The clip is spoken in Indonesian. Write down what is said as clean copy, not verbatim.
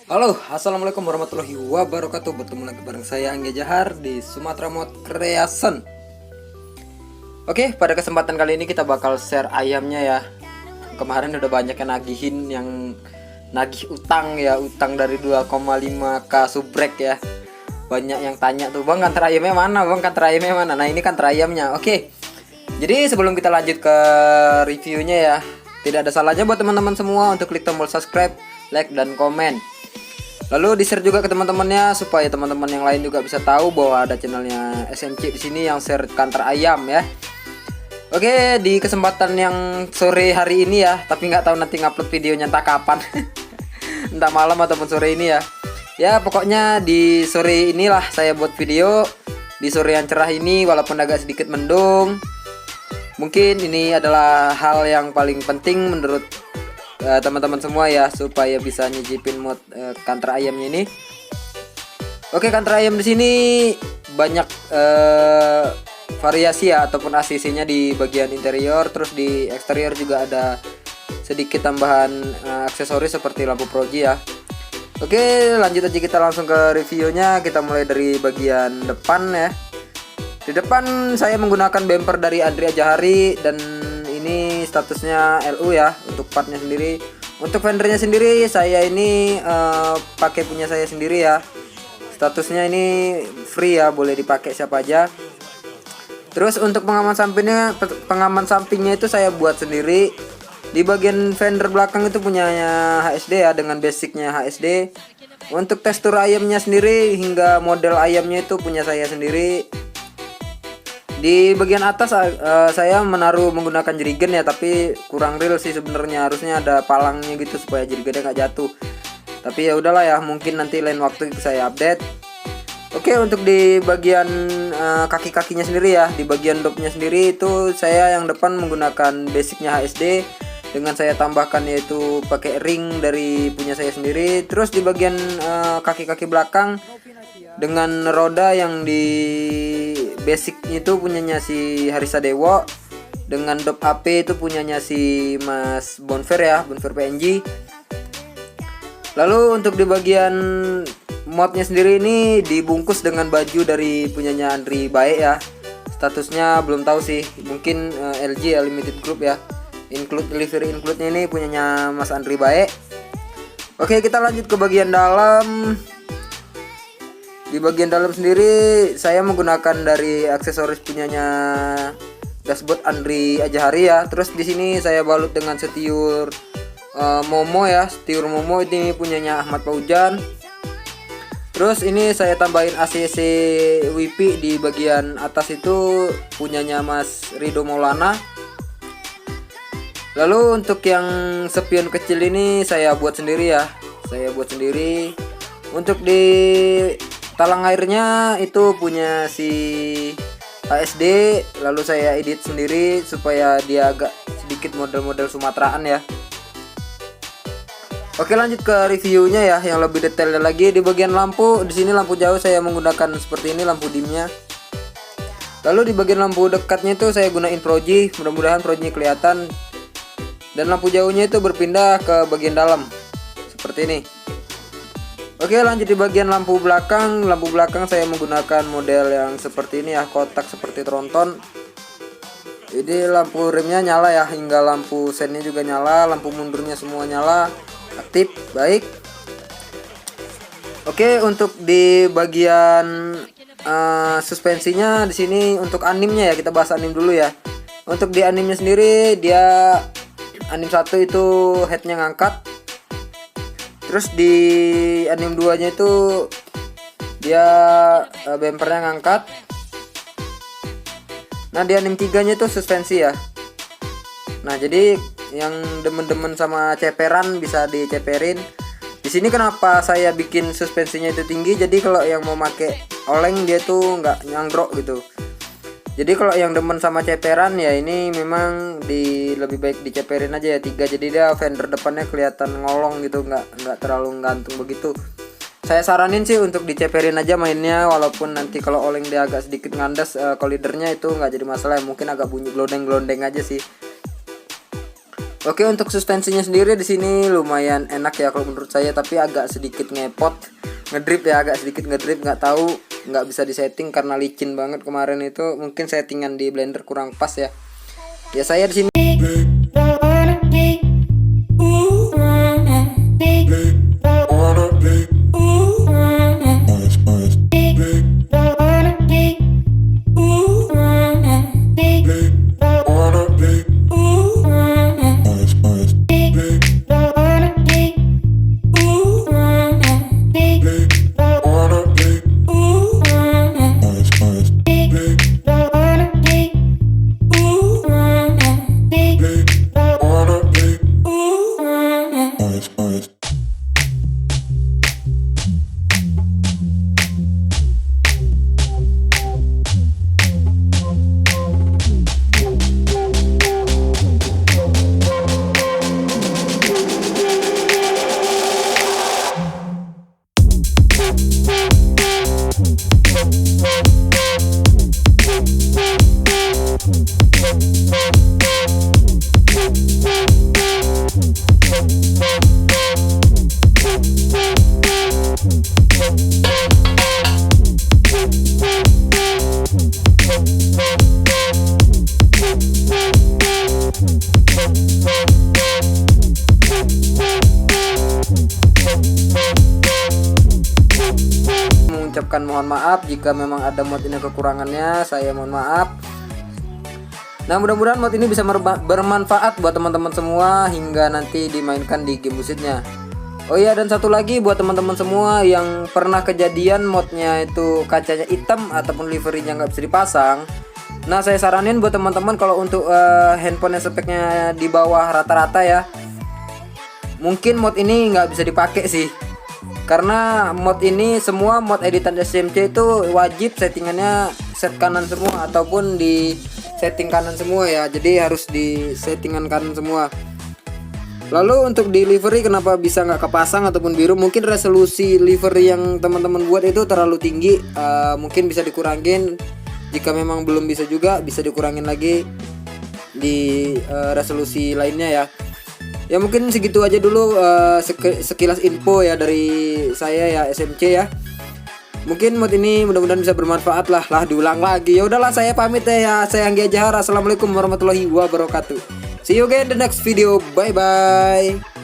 Halo, assalamualaikum warahmatullahi wabarakatuh. Bertemu lagi bareng saya Angga Jahar di Sumatera Mod Creation. Oke, pada kesempatan kali ini kita bakal share ayamnya ya. Kemarin udah banyak yang nagihin, yang nagih utang ya, utang dari 2,5k subrek ya. Banyak yang tanya tuh, "Bang, kantor ayamnya mana? Bang, kantor ayamnya mana?" Nah, ini kantor ayamnya. Oke. Jadi sebelum kita lanjut ke reviewnya ya, tidak ada salahnya buat teman-teman semua untuk klik tombol subscribe, like, dan komen. Lalu di-share juga ke teman-temannya supaya teman-teman yang lain juga bisa tahu bahwa ada channelnya SMC di sini yang share kantor ayam ya. Oke, di kesempatan yang sore hari ini ya, tapi nggak tahu nanti ngupload videonya entah kapan. Entah malam ataupun sore ini ya. Ya, pokoknya di sore inilah saya buat video. Di sore yang cerah ini walaupun agak sedikit mendung. Mungkin ini adalah hal yang paling penting menurut teman-teman semua ya, supaya bisa nyicipin mod kantor ayamnya ini. Oke, kantor ayam di sini banyak variasi ya, ataupun ACC-nya di bagian interior, terus di eksterior juga ada sedikit tambahan aksesoris seperti lampu proji ya. Oke, lanjut aja kita langsung ke reviewnya. Kita mulai dari bagian depan ya. Di depan saya menggunakan bumper dari Andrea Jahari dan ini statusnya LU ya untuk partnya sendiri. Untuk fendernya sendiri saya ini pakai punya saya sendiri ya. Statusnya ini free ya, boleh dipakai siapa aja. Terus untuk pengaman sampingnya itu saya buat sendiri. Di bagian fender belakang itu punyanya HSD ya, dengan basicnya HSD. Untuk tekstur ayamnya sendiri hingga model ayamnya itu punya saya sendiri. Di bagian atas saya menaruh menggunakan jerigen ya, tapi kurang real sih sebenarnya, harusnya ada palangnya gitu supaya jerigennya nggak jatuh. Tapi ya udahlah ya, mungkin nanti lain waktu saya update. Oke, untuk di bagian kaki-kakinya sendiri ya, di bagian dopnya sendiri itu saya yang depan menggunakan basicnya HSD dengan saya tambahkan yaitu pakai ring dari punya saya sendiri. Terus di bagian kaki-kaki belakang dengan roda yang di basic itu punyanya si Harisa Dewo, dengan dop AP itu punyanya si Mas Bonfer ya, Bonfer PNG. Lalu untuk di bagian modnya sendiri ini dibungkus dengan baju dari punyanya Andri Bae ya. Statusnya belum tahu sih, mungkin LG ya, limited group ya. Delivery include-nya ini punyanya Mas Andri Bae. Oke, kita lanjut ke bagian dalam. Di bagian dalam sendiri saya menggunakan dari aksesoris punyanya dashboard Andri Ajahari ya. Terus di sini saya balut dengan setiur Momo ya, setiur Momo ini punyanya Ahmad Paujan. Terus ini saya tambahin ACC WP di bagian atas itu punyanya Mas Rido Maulana. Lalu untuk yang spion kecil ini saya buat sendiri ya. Saya buat sendiri. Untuk di talang airnya itu punya si HSD, lalu saya edit sendiri supaya dia agak sedikit model-model Sumateraan ya. Oke, lanjut ke reviewnya ya, yang lebih detailnya lagi. Di bagian lampu, di sini lampu jauh saya menggunakan seperti ini, lampu dimnya. Lalu di bagian lampu dekatnya itu saya gunain proji, mudah-mudahan projinya kelihatan. Dan lampu jauhnya itu berpindah ke bagian dalam seperti ini. Oke, lanjut di bagian lampu belakang. Lampu belakang saya menggunakan model yang seperti ini ya, kotak seperti tronton. Jadi lampu remnya nyala ya, hingga lampu sennya juga nyala, lampu mundurnya semua nyala, aktif, baik. Oke, untuk di bagian suspensinya di sini untuk animnya ya, kita bahas anim dulu ya. Untuk di animnya sendiri dia anim 1 itu headnya ngangkat. Terus di anim 2 nya itu dia bumpernya ngangkat. Nah, di anim 3 nya itu suspensi ya. Nah, jadi yang demen-demen sama ceperan bisa diceperin. Di sini kenapa saya bikin suspensinya itu tinggi, jadi kalau yang mau pakai oleng dia tuh nggak nyanggrok gitu. Jadi kalau yang demen sama ceperan ya ini memang lebih baik diceperin aja ya 3, jadi dia fender depannya kelihatan ngolong gitu, nggak terlalu gantung begitu. Saya saranin sih untuk diceperin aja mainnya, walaupun nanti kalau oleng dia agak sedikit ngandas kolidernya itu nggak jadi masalah ya, mungkin agak bunyi glondeng-glondeng aja sih. Oke, untuk suspensinya sendiri di sini lumayan enak ya kalau menurut saya, tapi agak sedikit ngepot, ngedrip ya, agak sedikit ngedrip, nggak tahu, nggak bisa disetting karena licin banget kemarin itu. Mungkin settingan di blender kurang pas ya. Ya saya di sini mengucapkan mohon maaf jika memang ada mod ini kekurangannya, saya mohon maaf. Nah, mudah-mudahan mod ini bisa bermanfaat buat teman-teman semua hingga nanti dimainkan di game musiknya. Oh iya, dan satu lagi buat teman-teman semua yang pernah kejadian modnya itu kacanya hitam ataupun liverynya nggak bisa dipasang. Nah, saya saranin buat teman-teman kalau untuk handphone yang speknya di bawah rata-rata ya, mungkin mod ini nggak bisa dipakai sih. Karena mod ini semua mod editan SMC itu wajib settingannya set kanan semua ataupun di setting kanan semua ya. Jadi harus di settingan kanan semua. Lalu untuk di livery kenapa bisa nggak kepasang ataupun biru? Mungkin resolusi livery yang teman-teman buat itu terlalu tinggi. Mungkin bisa dikurangin. Jika memang belum bisa juga bisa dikurangin lagi di resolusi lainnya ya. Ya mungkin segitu aja dulu sekilas info ya dari saya ya SMC ya. Mungkin mod ini mudah-mudahan bisa bermanfaat lah diulang lagi. Ya udahlah, saya pamit ya. Saya Anggi Jahar. Assalamualaikum warahmatullahi wabarakatuh. See you again in the next video. Bye bye.